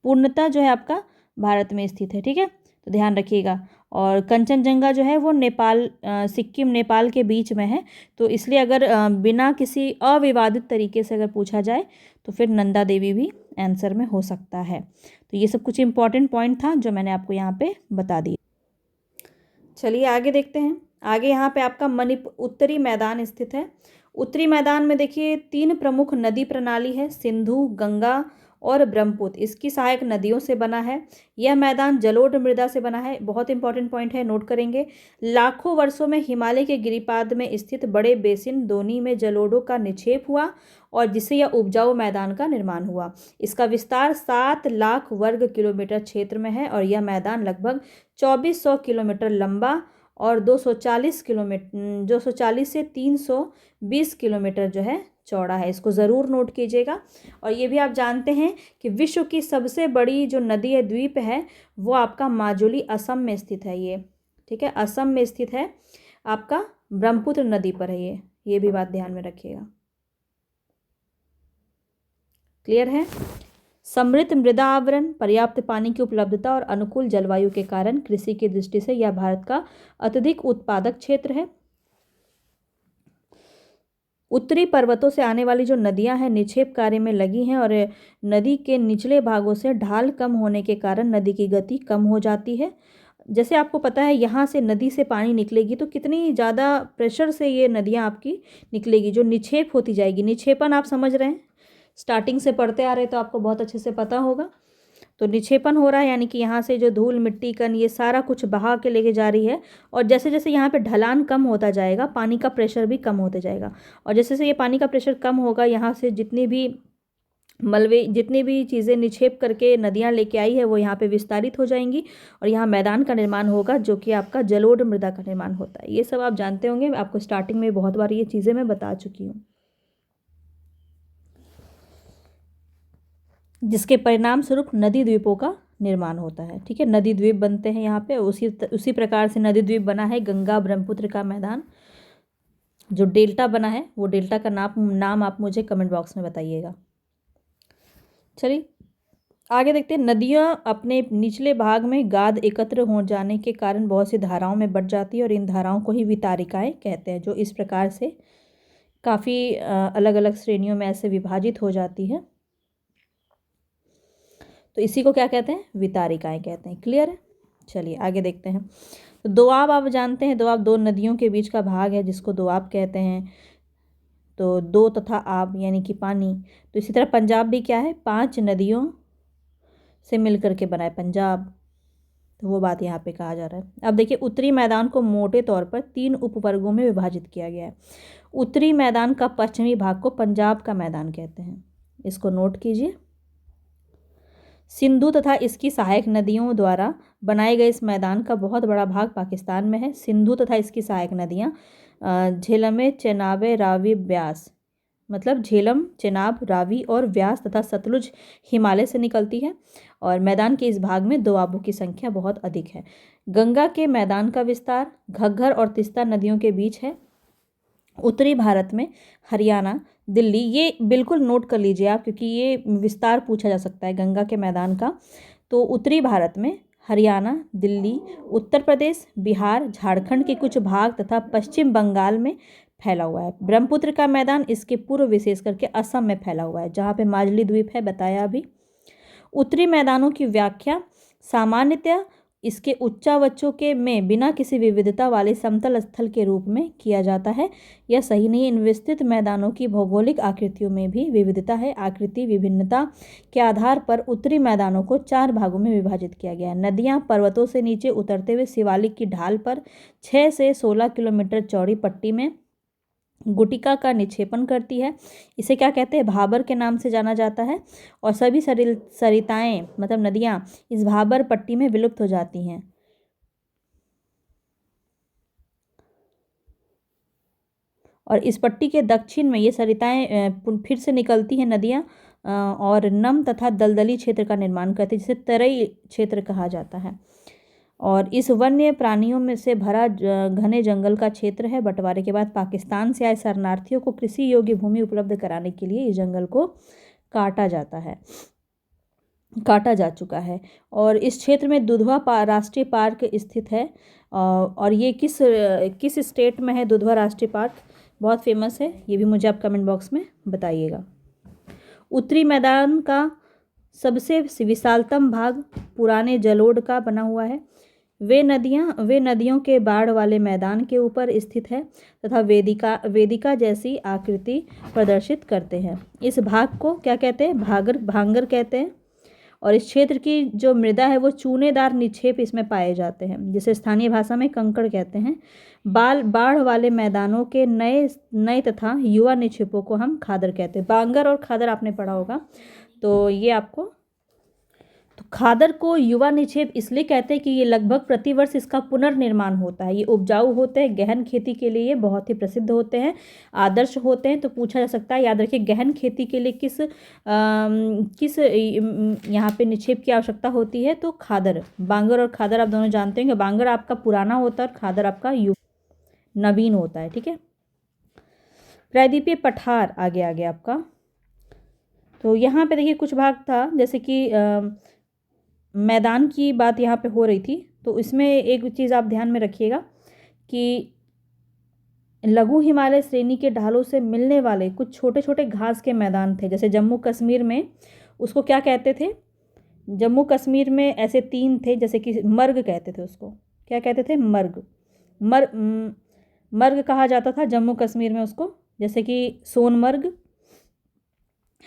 पूर्णतः जो है आपका भारत में स्थित है, ठीक है, तो ध्यान रखिएगा। और कंचनजंगा जो है वो नेपाल, सिक्किम नेपाल के बीच में है, तो इसलिए अगर बिना किसी अविवादित तरीके से अगर पूछा जाए तो फिर नंदा देवी भी आंसर में हो सकता है। तो ये सब कुछ इंपॉर्टेंट पॉइंट था जो मैंने आपको यहाँ पे बता दिया। चलिए आगे देखते हैं। आगे यहाँ पे आपका उत्तरी मैदान स्थित है। उत्तरी मैदान में देखिए 3 प्रमुख नदी प्रणाली है, सिंधु, गंगा और ब्रह्मपुत्र, इसकी सहायक नदियों से बना है। यह मैदान जलोढ़ मृदा से बना है, बहुत इंपॉर्टेंट पॉइंट है, नोट करेंगे। लाखों वर्षों में हिमालय के गिरिपाद में स्थित बड़े बेसिन दोनी में जलोढ़ों का निक्षेप हुआ और जिससे यह उपजाऊ मैदान का निर्माण हुआ। इसका विस्तार 7 लाख वर्ग किलोमीटर क्षेत्र में है और यह मैदान लगभग 2400 किलोमीटर लंबा और 240 से 320 किलोमीटर जो है चौड़ा है। इसको ज़रूर नोट कीजिएगा। और ये भी आप जानते हैं कि विश्व की सबसे बड़ी जो नदी है, द्वीप है, वो आपका माजुली असम में स्थित है ये, ठीक है, असम में स्थित है आपका ब्रह्मपुत्र नदी पर है ये भी बात ध्यान में रखिएगा। क्लियर है। समृद्ध मृदा आवरण, पर्याप्त पानी की उपलब्धता और अनुकूल जलवायु के कारण कृषि की दृष्टि से यह भारत का अत्यधिक उत्पादक क्षेत्र है। उत्तरी पर्वतों से आने वाली जो नदियां हैं निक्षेप कार्य में लगी हैं और नदी के निचले भागों से ढाल कम होने के कारण नदी की गति कम हो जाती है। जैसे आपको पता है यहाँ से नदी से पानी निकलेगी तो कितनी ज़्यादा प्रेशर से ये नदियाँ आपकी निकलेगी, जो निक्षेप होती जाएगी। निक्षेपण आप समझ रहे हैं, स्टार्टिंग से पढ़ते आ रहे हैं तो आपको बहुत अच्छे से पता होगा। तो निक्षेपण हो रहा है यानी कि यहाँ से जो धूल मिट्टी कण ये सारा कुछ बहा के लेके जा रही है, और जैसे जैसे यहाँ पे ढलान कम होता जाएगा पानी का प्रेशर भी कम होते जाएगा, और जैसे जैसे ये पानी का प्रेशर कम होगा यहाँ से जितनी भी मलबे जितनी भी चीज़ें निक्षेप करके नदियाँ लेके आई है वो यहाँ पे विस्तारित हो जाएंगी और यहाँ मैदान का निर्माण होगा जो कि आपका जलोढ़ मृदा का निर्माण होता है। ये सब आप जानते होंगे, आपको स्टार्टिंग में बहुत बार ये चीज़ें मैं बता चुकी हूँ, जिसके परिणाम स्वरूप नदी द्वीपों का निर्माण होता है। ठीक है, नदी द्वीप बनते हैं यहाँ पे। उसी प्रकार से नदी द्वीप बना है गंगा ब्रह्मपुत्र का मैदान। जो डेल्टा बना है वो डेल्टा का नाम आप मुझे कमेंट बॉक्स में बताइएगा। चलिए आगे देखते हैं। नदियाँ अपने निचले भाग में गाद एकत्र हो जाने के कारण बहुत सी धाराओं में बट जाती है और इन धाराओं को ही वितारिकाएँ कहते हैं, जो इस प्रकार से काफ़ी अलग अलग श्रेणियों में ऐसे विभाजित हो जाती है। तो इसी को क्या कहते हैं, वितारिकाएँ कहते हैं। क्लियर है। चलिए आगे देखते हैं। तो दोआब आप जानते हैं, दोआब दो नदियों के बीच का भाग है जिसको दोआब कहते हैं। तो दो तथा आब यानी कि पानी। तो इसी तरह पंजाब भी क्या है, 5 नदियों से मिलकर के बना है पंजाब। तो वो बात यहाँ पे कहा जा रहा है। अब देखिए उत्तरी मैदान को मोटे तौर पर 3 उपवर्गों में विभाजित किया गया है। उत्तरी मैदान का पश्चिमी भाग को पंजाब का मैदान कहते हैं, इसको नोट कीजिए। सिंधु तथा इसकी सहायक नदियों द्वारा बनाए गए इस मैदान का बहुत बड़ा भाग पाकिस्तान में है। सिंधु तथा इसकी सहायक नदियाँ झेलम, चेनाब, रावी, ब्यास, मतलब झेलम, चेनाब, रावी और व्यास तथा सतलुज हिमालय से निकलती है और मैदान के इस भाग में दोआबों की संख्या बहुत अधिक है। गंगा के मैदान का विस्तार घग्गर और तीस्ता नदियों के बीच है। उत्तरी भारत में हरियाणा, दिल्ली, ये बिल्कुल नोट कर लीजिए आप क्योंकि ये विस्तार पूछा जा सकता है गंगा के मैदान का। तो उत्तरी भारत में हरियाणा, दिल्ली, उत्तर प्रदेश, बिहार, झारखंड के कुछ भाग तथा पश्चिम बंगाल में फैला हुआ है। ब्रह्मपुत्र का मैदान इसके पूर्व विशेष करके असम में फैला हुआ है जहाँ पे माजली द्वीप है, बताया अभी। उत्तरी मैदानों की व्याख्या सामान्यतः इसके उच्चावचों के में बिना किसी विविधता वाले समतल स्थल के रूप में किया जाता है। यह सही नहीं। इन विस्तृत मैदानों की भौगोलिक आकृतियों में भी विविधता है। आकृति विभिन्नता के आधार पर उत्तरी मैदानों को 4 भागों में विभाजित किया गया है। नदियाँ पर्वतों से नीचे उतरते हुए शिवालिक की ढाल पर 6 से 16 किलोमीटर चौड़ी पट्टी में गुटिका का निक्षेपण करती है। इसे क्या कहते हैं, भाबर के नाम से जाना जाता है और सभी सरिताएं मतलब नदियां इस भाबर पट्टी में विलुप्त हो जाती हैं। और इस पट्टी के दक्षिण में ये सरिताएं फिर से निकलती हैं नदियां और नम तथा दलदली क्षेत्र का निर्माण करती है जिसे तराई क्षेत्र कहा जाता है। और इस वन्य प्राणियों में से भरा घने जंगल का क्षेत्र है। बंटवारे के बाद पाकिस्तान से आए शरणार्थियों को कृषि योग्य भूमि उपलब्ध कराने के लिए इस जंगल को काटा जा चुका है। और इस क्षेत्र में दुधवा राष्ट्रीय पार्क स्थित है। और ये किस स्टेट में है दुधवा राष्ट्रीय पार्क, बहुत फेमस है, ये भी मुझे आप कमेंट बॉक्स में बताइएगा। उत्तरी मैदान का सबसे विशालतम भाग पुराने जलोढ़ का बना हुआ है। वे नदियों के बाढ़ वाले मैदान के ऊपर स्थित है तथा वेदिका जैसी आकृति प्रदर्शित करते हैं। इस भाग को क्या कहते हैं, भांगर कहते हैं। और इस क्षेत्र की जो मृदा है वो चूनेदार निक्षेप इसमें पाए जाते हैं जिसे स्थानीय भाषा में कंकड़ कहते हैं। बाढ़ वाले मैदानों के नए तथा युवा निक्षेपों को हम खादर कहते हैं। बांगर और खादर आपने पढ़ा होगा, तो ये आपको। तो खादर को युवा निक्षेप इसलिए कहते हैं कि ये लगभग प्रतिवर्ष इसका पुनर्निर्माण होता है। ये उपजाऊ होते हैं, गहन खेती के लिए बहुत ही प्रसिद्ध होते हैं, आदर्श होते हैं। तो पूछा जा सकता है, याद रखिए, गहन खेती के लिए किस यहाँ पे निक्षेप की आवश्यकता होती है, तो खादर। बांगर और खादर आप दोनों जानते हैं कि बांगर आपका पुराना होता है और खादर आपका युवा। नवीन होता है। ठीक है, प्रायद्वीपीय पठार आगे आगे आपका। तो यहाँ पे देखिए कुछ भाग था, जैसे कि मैदान की बात यहाँ पे हो रही थी, तो इसमें एक चीज़ आप ध्यान में रखिएगा कि लघु हिमालय श्रेणी के ढालों से मिलने वाले कुछ छोटे छोटे घास के मैदान थे। जैसे जम्मू कश्मीर में उसको क्या कहते थे, जम्मू कश्मीर में ऐसे 3 थे, जैसे कि मर्ग कहते थे उसको, क्या कहते थे, मर्ग। मर्ग कहा जाता था जम्मू कश्मीर में उसको। जैसे कि सोनमर्ग,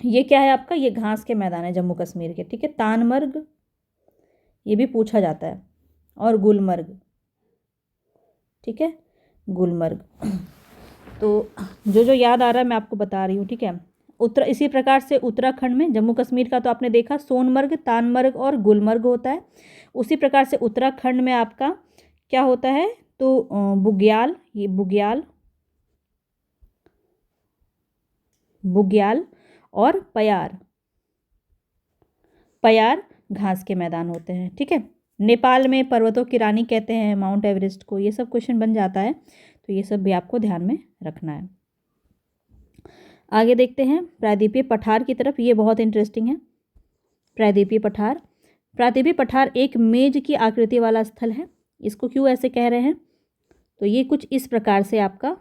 ये क्या है आपका, ये घास के मैदान है जम्मू कश्मीर के। ठीक है, तानमर्ग, ये भी पूछा जाता है, और गुलमर्ग। ठीक है, गुलमर्ग। तो जो जो याद आ रहा है मैं आपको बता रही हूँ। ठीक है, इसी प्रकार से उत्तराखंड में, जम्मू कश्मीर का तो आपने देखा सोनमर्ग, तानमर्ग और गुलमर्ग होता है। उसी प्रकार से उत्तराखंड में आपका क्या होता है, तो बुग्याल, ये बुग्याल और पयार घास के मैदान होते हैं। ठीक है, नेपाल में पर्वतों की रानी कहते हैं माउंट एवरेस्ट को। ये सब क्वेश्चन बन जाता है, तो ये सब भी आपको ध्यान में रखना है। आगे देखते हैं प्रायद्वीपीय पठार की तरफ। ये बहुत इंटरेस्टिंग है। प्रायद्वीपीय पठार एक मेज की आकृति वाला स्थल है। इसको क्यों ऐसे कह रहे हैं, तो ये कुछ इस प्रकार से आपका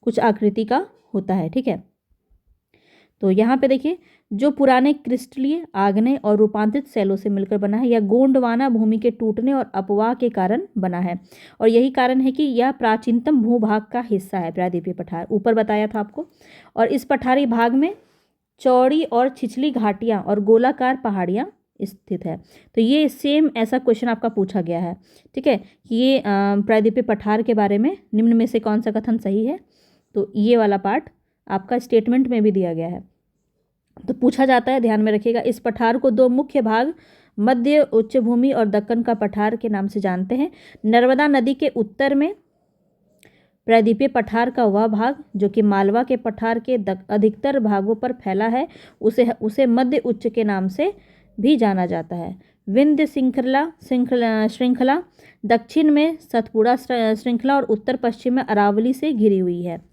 कुछ आकृति का होता है। ठीक है, तो यहाँ पे देखिए जो पुराने क्रिस्टलीय, आग्नेय और रूपांतरित शैलों से मिलकर बना है, यह गोंडवाना भूमि के टूटने और अपवाह के कारण बना है, और यही कारण है कि यह प्राचीनतम भूभाग का हिस्सा है। प्रायद्वीपीय पठार ऊपर बताया था आपको। और इस पठारी भाग में चौड़ी और छिछली घाटियाँ और गोलाकार पहाड़ियाँ स्थित है। तो ये सेम ऐसा क्वेश्चन आपका पूछा गया है। ठीक है, कि ये प्रायद्वीपीय पठार के बारे में निम्न में से कौन सा कथन सही है, तो ये वाला पार्ट आपका स्टेटमेंट में भी दिया गया है, तो पूछा जाता है, ध्यान में रखिएगा। इस पठार को 2 मुख्य भाग, मध्य उच्च भूमि और दक्कन का पठार के नाम से जानते हैं। नर्मदा नदी के उत्तर में प्रायद्वीपीय पठार का वह भाग जो कि मालवा के पठार के अधिकतर भागों पर फैला है, उसे मध्य उच्च के नाम से भी जाना जाता है। विंध्य श्रृंखला दक्षिण में सतपुड़ा श्रृंखला और उत्तर पश्चिम में अरावली से घिरी हुई है।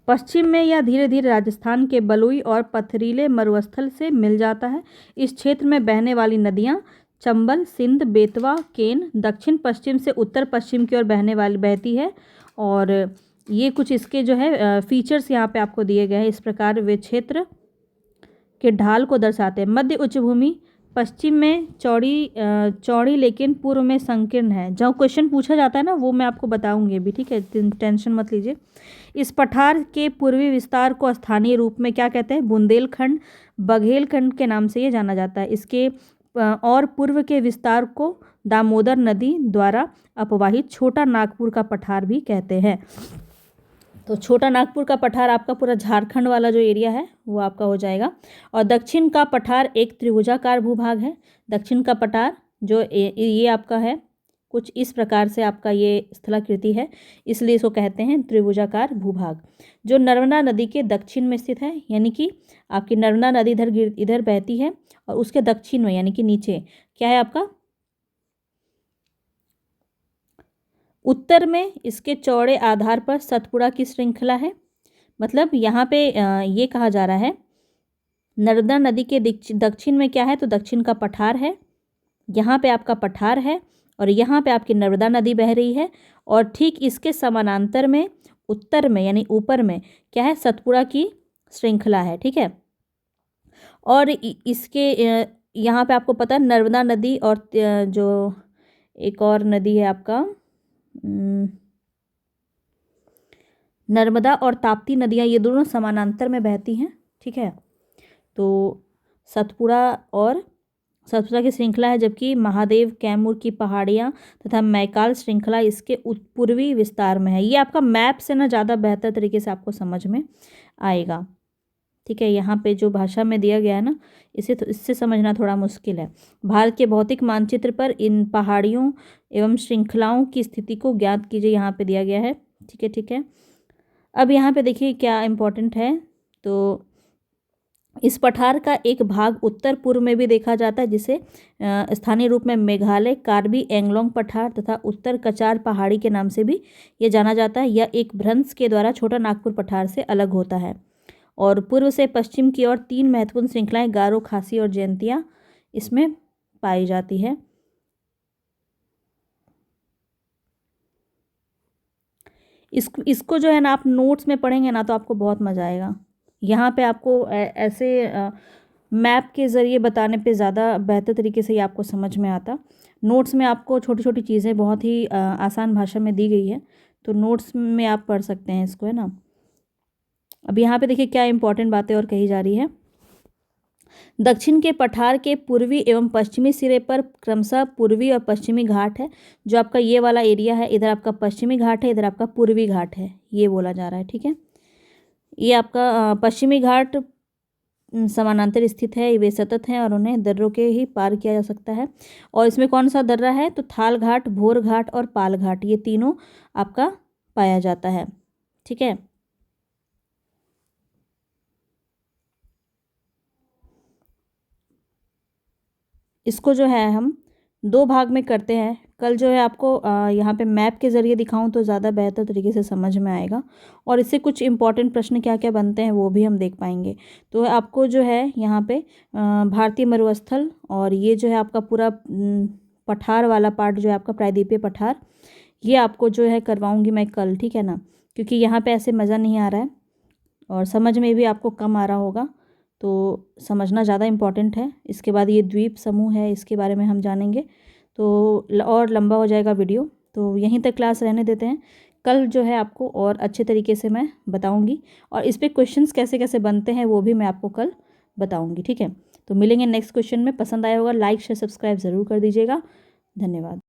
पश्चिम में यह धीरे धीरे राजस्थान के बलुई और पथरीले मरुस्थल से मिल जाता है। इस क्षेत्र में बहने वाली नदियाँ चंबल, सिंध, बेतवा, केन दक्षिण पश्चिम से उत्तर पश्चिम की ओर बहती है। और ये कुछ इसके जो है फीचर्स यहाँ पे आपको दिए गए हैं। इस प्रकार वे क्षेत्र के ढाल को दर्शाते हैं। मध्य उच्च भूमि पश्चिम में चौड़ी लेकिन पूर्व में संकीर्ण है। जो क्वेश्चन पूछा जाता है ना वो मैं आपको बताऊंगी अभी। ठीक है, टेंशन मत लीजिए। इस पठार के पूर्वी विस्तार को स्थानीय रूप में क्या कहते हैं, बुंदेलखंड, बघेलखंड के नाम से ये जाना जाता है। इसके और पूर्व के विस्तार को दामोदर नदी द्वारा अपवाहित छोटा नागपुर का पठार भी कहते हैं। तो छोटा नागपुर का पठार आपका पूरा झारखंड वाला जो एरिया है वो आपका हो जाएगा। और दक्षिण का पठार एक त्रिभुजाकार भूभाग है। दक्षिण का पठार जो ये आपका है कुछ इस प्रकार से आपका ये स्थलाकृति है, इसलिए इसको कहते हैं त्रिभुजाकार भूभाग, जो नर्मदा नदी के दक्षिण में स्थित है। यानी कि आपकी नर्मदा नदी इधर बहती है और उसके दक्षिण में यानी कि नीचे क्या है आपका, उत्तर में इसके चौड़े आधार पर सतपुड़ा की श्रृंखला है। मतलब यहाँ पे ये कहा जा रहा है नर्मदा नदी के दक्षिण में क्या है, तो दक्षिण का पठार है। यहाँ पे आपका पठार है और यहाँ पे आपकी नर्मदा नदी बह रही है। और ठीक इसके समानांतर में उत्तर में यानी ऊपर में क्या है, सतपुड़ा की श्रृंखला है। ठीक है, और इसके यहाँ पे आपको पता है नर्मदा नदी और जो एक और नदी है आपका नर्मदा और ताप्ती नदियाँ, ये दोनों समानांतर में बहती हैं। ठीक है, तो सतपुड़ा की श्रृंखला है, जबकि महादेव कैमूर की पहाड़ियाँ तथा मैकाल श्रृंखला इसके पूर्वी विस्तार में है। ये आपका मैप से ना ज़्यादा बेहतर तरीके से आपको समझ में आएगा। ठीक है, यहाँ पे जो भाषा में दिया गया है ना इससे समझना थोड़ा मुश्किल है। भारत के भौतिक मानचित्र पर इन पहाड़ियों एवं श्रृंखलाओं की स्थिति को ज्ञात कीजिए, यहाँ पे दिया गया है। ठीक है, अब यहाँ पे देखिए क्या इम्पोर्टेंट है, तो इस पठार का एक भाग उत्तर पूर्व में भी देखा जाता है, जिसे स्थानीय रूप में मेघालय कार्बी एंगलोंग पठार तथा उत्तर कचार पहाड़ी के नाम से भी ये जाना जाता है। यह एक भ्रंश के द्वारा छोटा नागपुर पठार से अलग होता है। और पूर्व से पश्चिम की ओर 3 महत्वपूर्ण श्रृंखलाएं गारो, खासी और जयंतिया इसमें पाई जाती है। इसको जो है ना आप नोट्स में पढ़ेंगे ना तो आपको बहुत मज़ा आएगा। यहाँ पे आपको ऐसे मैप के ज़रिए बताने पे ज़्यादा बेहतर तरीके से ये आपको समझ में आता। नोट्स में आपको छोटी छोटी चीज़ें बहुत ही आसान भाषा में दी गई है, तो नोट्स में आप पढ़ सकते हैं इसको, है ना। अब यहाँ पे देखिए क्या इंपॉर्टेंट बातें और कही जा रही है। दक्षिण के पठार के पूर्वी एवं पश्चिमी सिरे पर क्रमशः पूर्वी और पश्चिमी घाट है। जो आपका ये वाला एरिया है, इधर आपका पश्चिमी घाट है, इधर आपका पूर्वी घाट है, ये बोला जा रहा है, ठीक है। ये आपका पश्चिमी घाट समानांतर स्थित है, वे सतत हैं और उन्हें दर्रों के ही पार किया जा सकता है। और इसमें कौन सा दर्रा है, तो थाल घाट, भोर घाट और पाल घाट, ये तीनों आपका पाया जाता है, ठीक है। इसको जो है हम 2 भाग में करते हैं। कल जो है आपको यहाँ पे मैप के ज़रिए दिखाऊं तो ज़्यादा बेहतर तरीके से समझ में आएगा, और इससे कुछ इंपॉर्टेंट प्रश्न क्या क्या बनते हैं वो भी हम देख पाएंगे। तो आपको जो है यहाँ पे भारतीय मरुस्थल और ये जो है आपका पूरा पठार वाला पार्ट जो है आपका प्रायद्वीपीय पठार, ये आपको जो है करवाऊँगी मैं कल, ठीक है ना। क्योंकि यहाँ पर ऐसे मज़ा नहीं आ रहा है और समझ में भी आपको कम आ रहा होगा, तो समझना ज़्यादा इम्पॉर्टेंट है। इसके बाद ये द्वीप समूह है, इसके बारे में हम जानेंगे, तो और लंबा हो जाएगा वीडियो, तो यहीं तक क्लास रहने देते हैं। कल जो है आपको और अच्छे तरीके से मैं बताऊंगी, और इस पे क्वेश्चंस कैसे कैसे बनते हैं वो भी मैं आपको कल बताऊंगी, ठीक है। तो मिलेंगे नेक्स्ट क्वेश्चन में। पसंद आया होगा लाइक शेयर सब्सक्राइब ज़रूर कर दीजिएगा। धन्यवाद।